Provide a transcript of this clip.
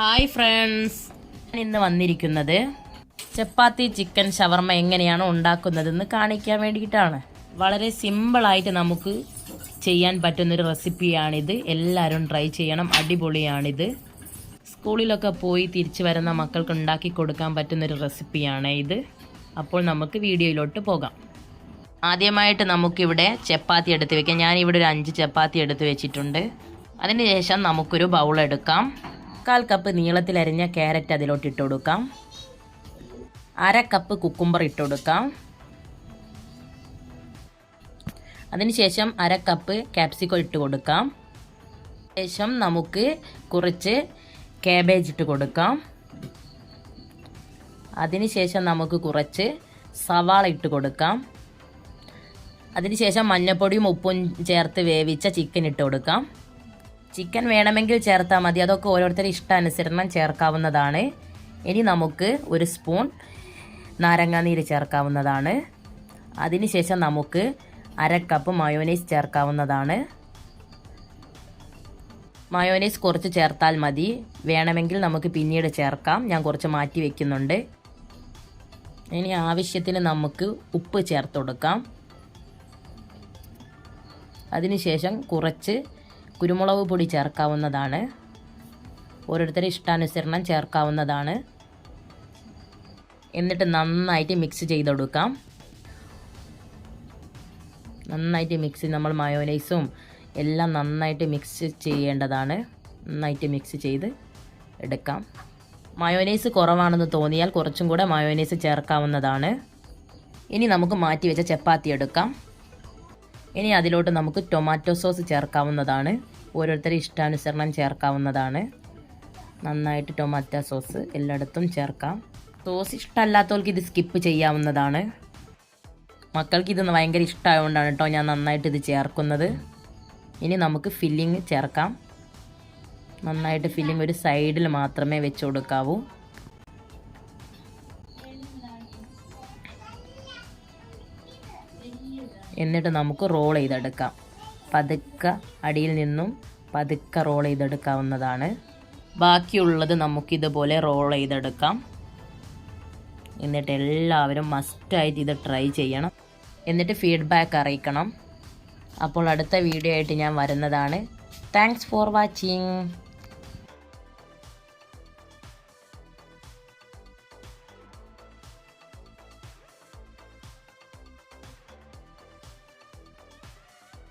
Hi friends, ഞാൻ ഇന്ന് വന്നിരിക്കുന്നത് ചപ്പാത്തി ചിക്കൻ ഷവർമ എങ്ങനെയാണ് ഉണ്ടാക്കുന്നതെന്ന് കാണിക്കാൻ വേണ്ടിയിട്ടാണ്. വളരെ സിമ്പിളായിട്ട് നമുക്ക് ചെയ്യാൻ പറ്റുന്നൊരു റെസിപ്പിയാണിത്. എല്ലാവരും ട്രൈ ചെയ്യണം, അടിപൊളിയാണിത്. സ്കൂളിലൊക്കെ പോയി തിരിച്ചു വരുന്ന മക്കൾക്ക് ഉണ്ടാക്കി കൊടുക്കാൻ പറ്റുന്നൊരു റെസിപ്പിയാണ് ഇത്. അപ്പോൾ നമുക്ക് വീഡിയോയിലോട്ട് പോകാം. ആദ്യമായിട്ട് നമുക്കിവിടെ ചപ്പാത്തി എടുത്ത് വെക്കാം. ഞാനിവിടെ ഒരു 5 ചപ്പാത്തി എടുത്ത് വെച്ചിട്ടുണ്ട്. അതിന് ശേഷം നമുക്കൊരു ബൗൾ എടുക്കാം. 1/4 കപ്പ് നീളത്തിലരിഞ്ഞ ക്യാരറ്റ് അതിലോട്ട് ഇട്ട് കൊടുക്കാം. 1/2 കപ്പ് കുക്കുംബർ ഇട്ട് കൊടുക്കാം. അതിനുശേഷം 1/2 കപ്പ് ക്യാപ്സിക്കം ഇട്ട് കൊടുക്കാം. ശേഷം നമുക്ക് കുറച്ച് കാബേജ് ഇട്ട് കൊടുക്കാം. അതിനുശേഷം നമുക്ക് കുറച്ച് സവാള ഇട്ട് കൊടുക്കാം. അതിനുശേഷം മഞ്ഞൾപ്പൊടിയും ഉപ്പും ചേർത്ത് വേവിച്ച ചിക്കൻ ഇട്ട് കൊടുക്കാം. ചിക്കൻ വേണമെങ്കിൽ ചേർത്താൽ മതി, അതൊക്കെ ഓരോരുത്തരുടെ ഇഷ്ടാനുസരണം ചേർക്കാവുന്നതാണ്. ഇനി നമുക്ക് 1 സ്പൂൺ നാരങ്ങാനീര് ചേർക്കാവുന്നതാണ്. അതിനുശേഷം നമുക്ക് 1/2 കപ്പ് മയോനൈസ് ചേർക്കാവുന്നതാണ്. മയോനൈസ് കുറച്ച് ചേർത്താൽ മതി, വേണമെങ്കിൽ നമുക്ക് പിന്നീട് ചേർക്കാം. ഞാൻ കുറച്ച് മാറ്റി വയ്ക്കുന്നുണ്ട്. ഇനി ആവശ്യത്തിന് നമുക്ക് ഉപ്പ് ചേർത്ത് കൊടുക്കാം. അതിനുശേഷം കുറച്ച് കുരുമുളക് പൊടി ചേർക്കാവുന്നതാണ്. ഓരോരുത്തരുടെ ഇഷ്ടാനുസരണം ചേർക്കാവുന്നതാണ്. എന്നിട്ട് നന്നായിട്ട് മിക്സ് ചെയ്തെടുക്കാം. നന്നായിട്ട് നമ്മൾ മയോനൈസും എല്ലാം നന്നായിട്ട് മിക്സ് ചെയ്യേണ്ടതാണ്. നന്നായിട്ട് മിക്സ് ചെയ്ത് എടുക്കാം. മയോനൈസ് കുറവാണെന്ന് തോന്നിയാൽ കുറച്ചും കൂടെ മയോനൈസ് ചേർക്കാവുന്നതാണ്. ഇനി നമുക്ക് മാറ്റി വെച്ച ചപ്പാത്തി എടുക്കാം. ഇനി അതിലോട്ട് നമുക്ക് ടൊമാറ്റോ സോസ് ചേർക്കാവുന്നതാണ്. ഓരോരുത്തരുടെ ഇഷ്ടാനുസരണം ചേർക്കാവുന്നതാണ്. നന്നായിട്ട് ടൊമാറ്റോ സോസ് എല്ലായിടത്തും ചേർക്കാം. സോസ് ഇഷ്ടമല്ലാത്തവർക്ക് ഇത് സ്കിപ്പ് ചെയ്യാവുന്നതാണ്. മക്കൾക്ക് ഇത് ഭയങ്കര ഇഷ്ടമായതുകൊണ്ടാണ് കേട്ടോ ഞാൻ നന്നായിട്ട് ഇത് ചേർക്കുന്നത്. ഇനി നമുക്ക് ഫില്ലിങ് ചേർക്കാം. നന്നായിട്ട് ഫില്ലിങ് ഒരു സൈഡിൽ മാത്രമേ വെച്ച് കൊടുക്കാവൂ. എന്നിട്ട് നമുക്ക് റോൾ ചെയ്തെടുക്കാം. പതുക്കെ അടിയിൽ നിന്നും പതുക്കെ റോൾ ചെയ്തെടുക്കാവുന്നതാണ്. ബാക്കിയുള്ളത് നമുക്കിതുപോലെ റോൾ ചെയ്തെടുക്കാം. എന്നിട്ട് എല്ലാവരും മസ്റ്റായിട്ട് ഇത് ട്രൈ ചെയ്യണം. എന്നിട്ട് ഫീഡ്ബാക്ക് അറിയിക്കണം. അപ്പോൾ അടുത്ത വീഡിയോ ആയിട്ട് ഞാൻ വരുന്നതാണ്. Thanks for watching.